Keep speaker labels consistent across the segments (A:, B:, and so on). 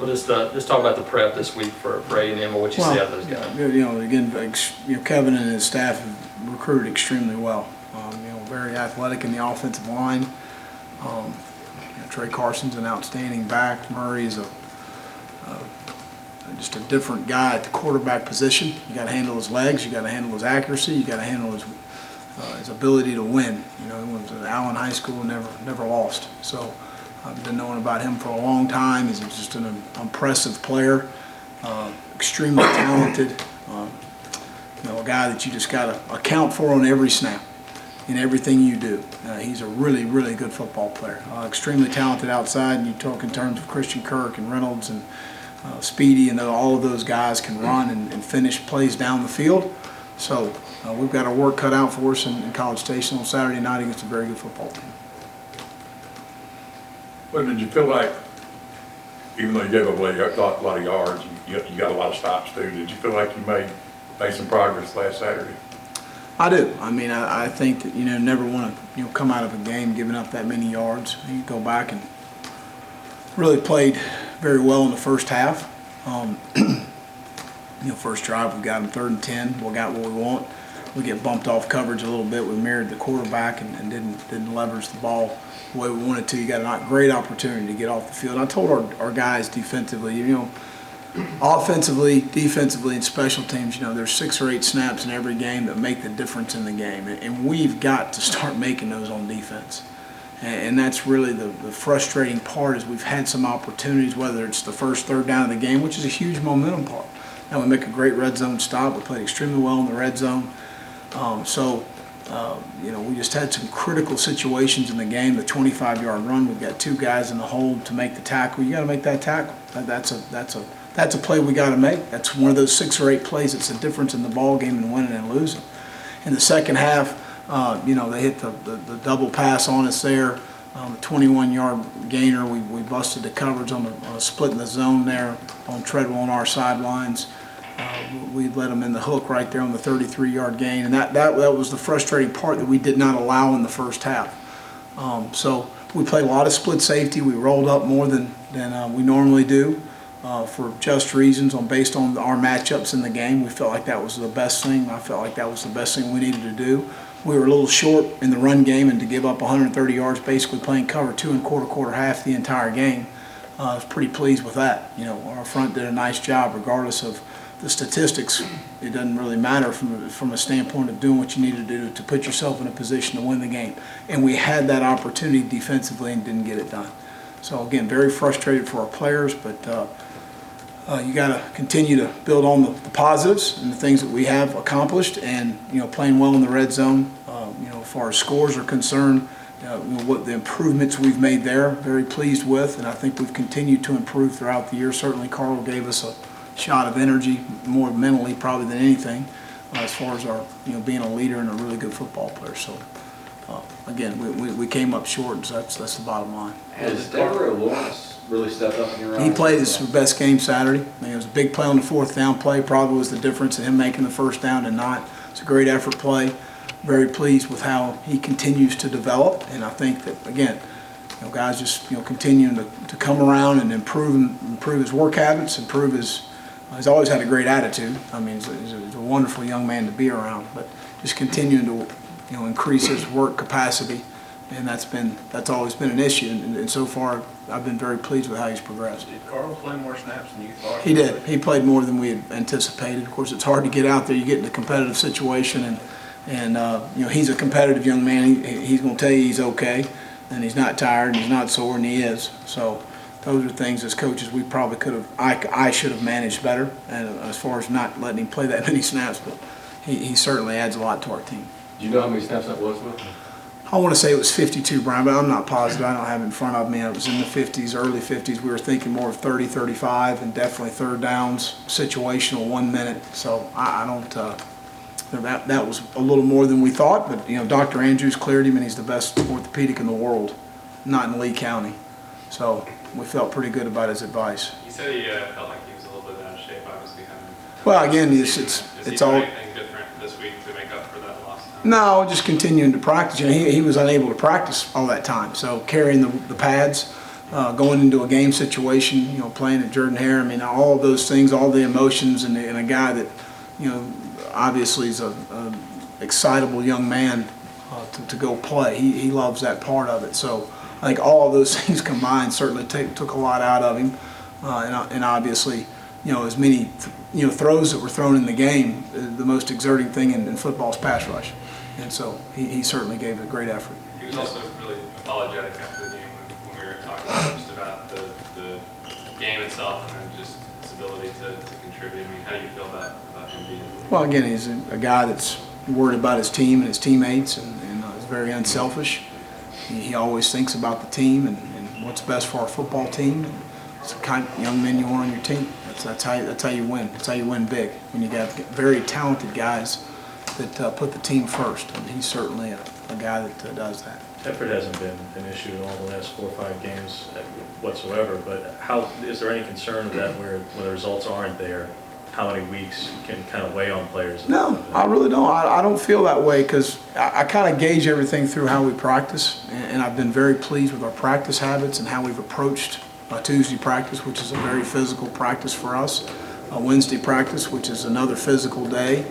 A: Well, just talk about the prep this week for A&M, or what you see out of those guys.
B: Again, Kevin and his staff have recruited extremely well. Very athletic in the offensive line. Trey Carson's an outstanding back. Murray is just a different guy at the quarterback position. You got to handle his legs. You got to handle his accuracy. You got to handle his ability to win. He went to Allen High School, never lost. So I've been knowing about him for a long time. He's just an impressive player, extremely talented. A guy that you just got to account for on every snap in everything you do. He's a really, really good football player. Extremely talented outside, and you talk in terms of Christian Kirk and Reynolds and Speedy, and all of those guys can run and finish plays down the field. So we've got our work cut out for us in College Station on Saturday night against a very good football team.
C: Well, did you feel like, even though you gave away a lot of yards, you got a lot of stops too, did you feel like you made some progress last Saturday?
B: I do. I think that never want to come out of a game giving up that many yards. You go back and really played very well in the first half. First drive we got them 3rd and 10. We got what we want. We get bumped off coverage a little bit. We mirrored the quarterback and didn't leverage the ball the way we wanted to. You got a great opportunity to get off the field. And I told our guys defensively, offensively, defensively, and special teams, there's 6 or 8 snaps in every game that make the difference in the game. And we've got to start making those on defense. And that's really the frustrating part, is we've had some opportunities, whether it's the first 3rd down of the game, which is a huge momentum part. Now we make a great red zone stop. We played extremely well in the red zone. We just had some critical situations in the game. The 25-yard run, we've got 2 guys in the hold to make the tackle. You got to make that tackle. That's a play we got to make. That's one of those 6 or 8 plays that's the difference in the ball game and winning and losing. In the second half, they hit the double pass on us there. The 21-yard gainer, we busted the coverage on a split in the zone there on Treadwell on our sidelines. We let them in the hook right there on the 33-yard gain, and that was the frustrating part that we did not allow in the first half. So we played a lot of split safety. We rolled up more than we normally do for just reasons based on our matchups in the game. We felt like that was the best thing. I felt like that was the best thing we needed to do. We were a little short in the run game, and to give up 130 yards basically playing cover 2 1/4, quarter half the entire game, I was pretty pleased with that. Our front did a nice job regardless of the statistics. It doesn't really matter from a standpoint of doing what you need to do to put yourself in a position to win the game. And we had that opportunity defensively and didn't get it done. So again, very frustrated for our players, but you got to continue to build on the positives and the things that we have accomplished, and playing well in the red zone. As far as scores are concerned, what the improvements we've made there, very pleased with, and I think we've continued to improve throughout the year. Certainly, Carl gave us a shot of energy, more mentally probably than anything, as far as our being a leader and a really good football player. So again, we came up short, so that's the bottom line.
D: Has Devereaux Lawrence really stepped up in your eyes?
B: He played his best game Saturday. It was a big play on the 4th down play. Probably was the difference in him making the first down and not. It's a great effort play. Very pleased with how he continues to develop, and I think that again, guys just continuing to come around and improve his work habits, improve his. He's always had a great attitude. He's a wonderful young man to be around, but just continuing to increase his work capacity, and that's always been an issue. And so far, I've been very pleased with how he's progressed.
E: Did Carl play more snaps than you thought?
B: He did. He played more than we had anticipated. Of course, it's hard to get out there. You get in a competitive situation, and he's a competitive young man. He's going to tell you he's okay, and he's not tired, and he's not sore, and he is. So those are things as coaches we probably could have. I should have managed better, and as far as not letting him play that many snaps, but he certainly adds a lot to our team.
D: Do you know how many snaps that was with?
B: I want to say it was 52, Brian, but I'm not positive. I don't have it in front of me. It was in the 50s, early 50s. We were thinking more of 30, 35, and definitely 3rd downs, situational, 1 minute. So I don't. That was a little more than we thought, but Dr. Andrews cleared him, and he's the best orthopedic in the world, not in Lee County. So we felt pretty good about his advice.
E: He said he felt like he was a little bit out of shape, obviously.
B: Well, again,
E: Is
B: it's
E: he
B: all.
E: doing anything different this week to make up for that lost time?
B: No, just continuing to practice. He was unable to practice all that time, so carrying the pads, going into a game situation, playing at Jordan Hare. I mean, all of those things, all the emotions, and a guy that, obviously is a excitable young man to go play. He loves that part of it. So I think all of those things combined certainly took a lot out of him, and obviously, as many throws that were thrown in the game, the most exerting thing in football is pass rush, and so he certainly gave a great effort.
E: He was also really apologetic after the game when we were talking just about the game itself and then just his ability to contribute. I mean, how do you feel about him being?
B: Well, again, he's a guy that's worried about his team and his teammates, and is very unselfish. He always thinks about the team and what's best for our football team. It's the kind of young men you want on your team. That's how you win. That's how you win big, when you got very talented guys that put the team first. And he's certainly a guy that does that.
F: Effort hasn't been an issue in all the last 4 or 5 games whatsoever, but is there any concern of that where the results aren't there, how many weeks can kind of weigh on players?
B: No, I really don't. I don't feel that way, because I kind of gauge everything through how we practice, and I've been very pleased with our practice habits and how we've approached Tuesday practice, which is a very physical practice for us, Wednesday practice, which is another physical day,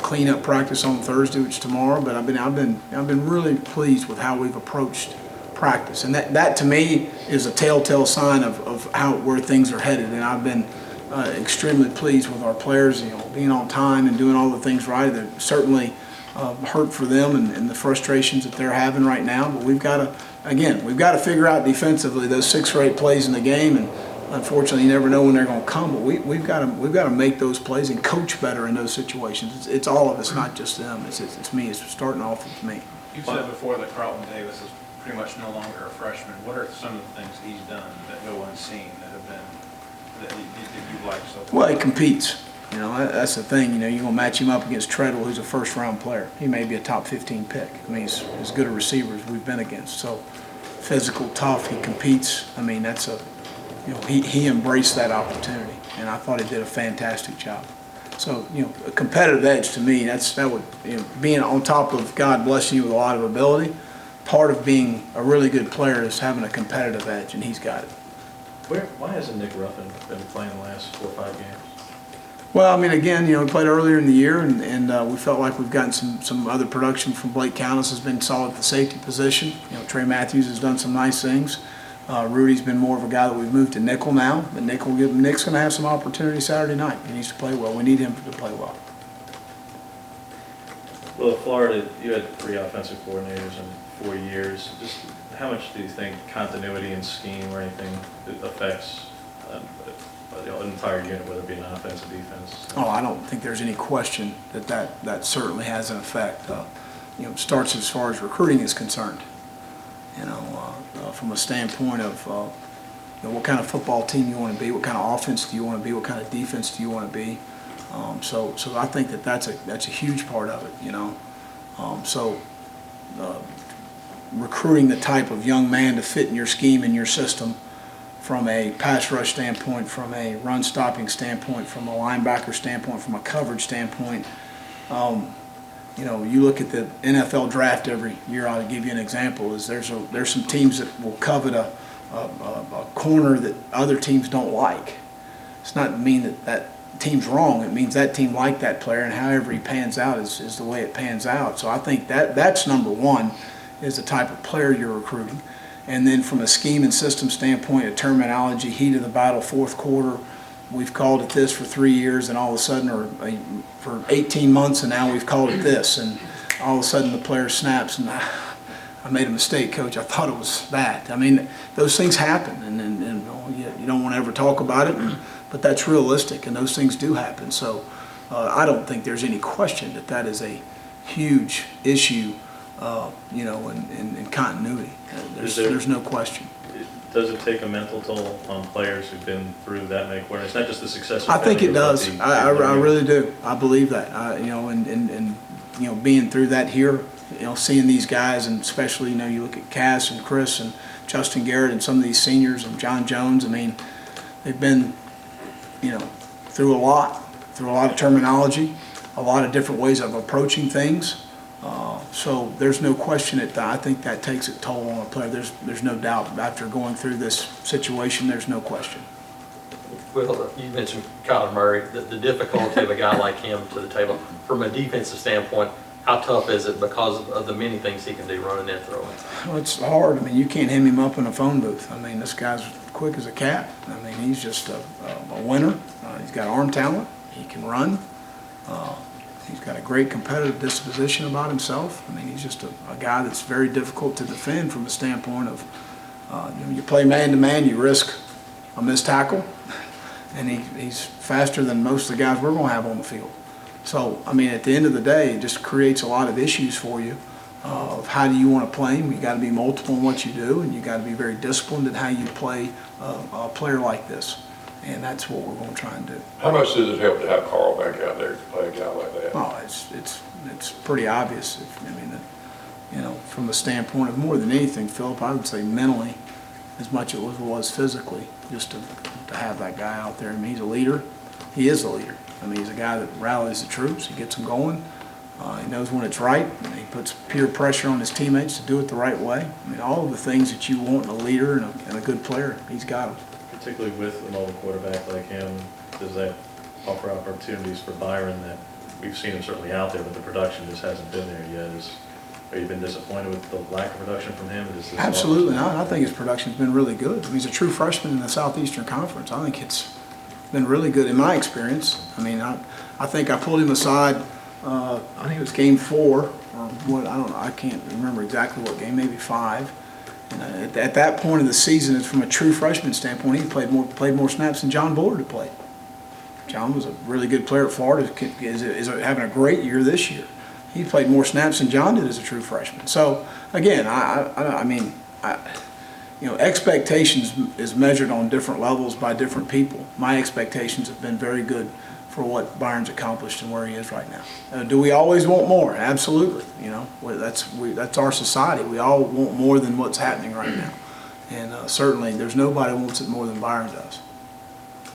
B: cleanup practice on Thursday, which is tomorrow. But I've been really pleased with how we've approached practice, and that to me is a telltale sign of where things are headed. And I've been extremely pleased with our players, being on time and doing all the things right. They're certainly hurt for them and the frustrations that they're having right now. But we've got to figure out defensively those 6 or 8 plays in the game, and unfortunately you never know when they're going to come. But we've got to make those plays and coach better in those situations. It's all of us, not just them. It's me. It's starting off with me.
G: You said before that Carlton Davis is pretty much no longer a freshman. What are some of the things he's done that go unseen that you've liked so far?
B: Well, he competes. That's the thing. You're going to match him up against Treadwell, who's a first-round player. He may be a top 15 pick. I mean, he's as good a receiver as we've been against. So physical, tough. He competes. I mean, he embraced that opportunity, and I thought he did a fantastic job. So, a competitive edge to me, being on top of God blessing you with a lot of ability, part of being a really good player is having a competitive edge, and he's got it.
F: Why hasn't Nick Ruffin been playing the last 4 or 5 games?
B: Well, I mean, again, we played earlier in the year, and we felt like we've gotten some other production from Blake Countess has been solid at the safety position. Trey Matthews has done some nice things. Rudy's been more of a guy that we've moved to nickel now, but Nick's going to have some opportunity Saturday night. He needs to play well. We need him to play well.
F: Well, at Florida, you had 3 offensive coordinators in 4 years. Just how much do you think continuity in scheme or anything affects the entire unit, whether it be an offense or defense?
B: Oh, I don't think there's any question that certainly has an effect. Starts as far as recruiting is concerned. From a standpoint of what kind of football team you want to be, what kind of offense do you want to be, what kind of defense do you want to be. So I think that's a huge part of it. Recruiting the type of young man to fit in your scheme and your system, from a pass rush standpoint, from a run stopping standpoint, from a linebacker standpoint, from a coverage standpoint. You look at the NFL draft every year. I'll give you an example. There's some teams that will covet a corner that other teams don't like. It's not mean that team's wrong. It means that team liked that player, and however he pans out is the way it pans out. So I think that's number one, is the type of player you're recruiting. And then from a scheme and system standpoint, a terminology, heat of the battle, fourth quarter, we've called it this for 3 years, and all of a sudden, or for 18 months, and now we've called it this, and all of a sudden the player snaps, and I made a mistake, Coach. I thought it was that. I mean, those things happen, and you don't want to ever talk about it, but that's realistic, and those things do happen. So I don't think there's any question that is a huge issue, in continuity. There's no question.
F: Does it take a mental toll on players who've been through that many quarters? It's not just the success.
B: I think it does. I really do. I believe that. Being through that here, seeing these guys, and especially, you look at Cass and Chris and Justin Garrett and some of these seniors and John Jones. I mean, they've been, through a lot of terminology, a lot of different ways of approaching things. So there's no question that I think that takes a toll on a player. There's no doubt after going through this situation, there's no question.
A: Well, you mentioned Kyler Murray, the difficulty of a guy like him to the table. From a defensive standpoint, how tough is it because of the many things he can do running and throwing?
B: Well, it's hard. I mean, you can't hem him up in a phone booth. I mean, this guy's quick as a cat. I mean, he's just a winner. He's got arm talent. He can run. He's got a great competitive disposition about himself. I mean, he's just a guy that's very difficult to defend from a standpoint of, you play man-to-man, you risk a missed tackle, and he's faster than most of the guys we're going to have on the field. So, I mean, at the end of the day, it just creates a lot of issues for you of how do you want to play him. You got to be multiple in what you do, and you got to be very disciplined in how you play a player like this. And that's what we're going to try and do.
C: How much does it help to have Carl back out there to play a guy like that?
B: Oh, it's pretty obvious. I mean, you know, from the standpoint of more than anything, Philip, I would say mentally, as much as it was physically, just to have that guy out there. I mean, he's a leader. He is a leader. I mean, he's a guy that rallies the troops. He gets them going. He knows when it's right. He puts peer pressure on his teammates to do it the right way. I mean, all of the things that you want in a leader and a good player, he's got them.
F: Particularly with a mobile quarterback like him, does that offer opportunities for Byron that we've seen him certainly out there, but the production just hasn't been there yet? Have you been disappointed with the lack of production from him?
B: Absolutely not. I think his production's been really good. I mean, he's a true freshman in the Southeastern Conference. I think it's been really good in my experience. I mean, I think I pulled him aside, I think it was game 4, or what, I don't know, I can't remember exactly what game, maybe 5. And at that point of the season, from a true freshman standpoint, he played more snaps than John Bullard had played. John was a really good player at Florida, is having a great year this year. He played more snaps than John did as a true freshman. So again, I mean, you know, expectations is measured on different levels by different people. My expectations have been very good for what Byron's accomplished and where he is right now. Do we always want more? Absolutely. You know, that's our society. We all want more than what's happening right now. And certainly there's nobody who wants it more than Byron does.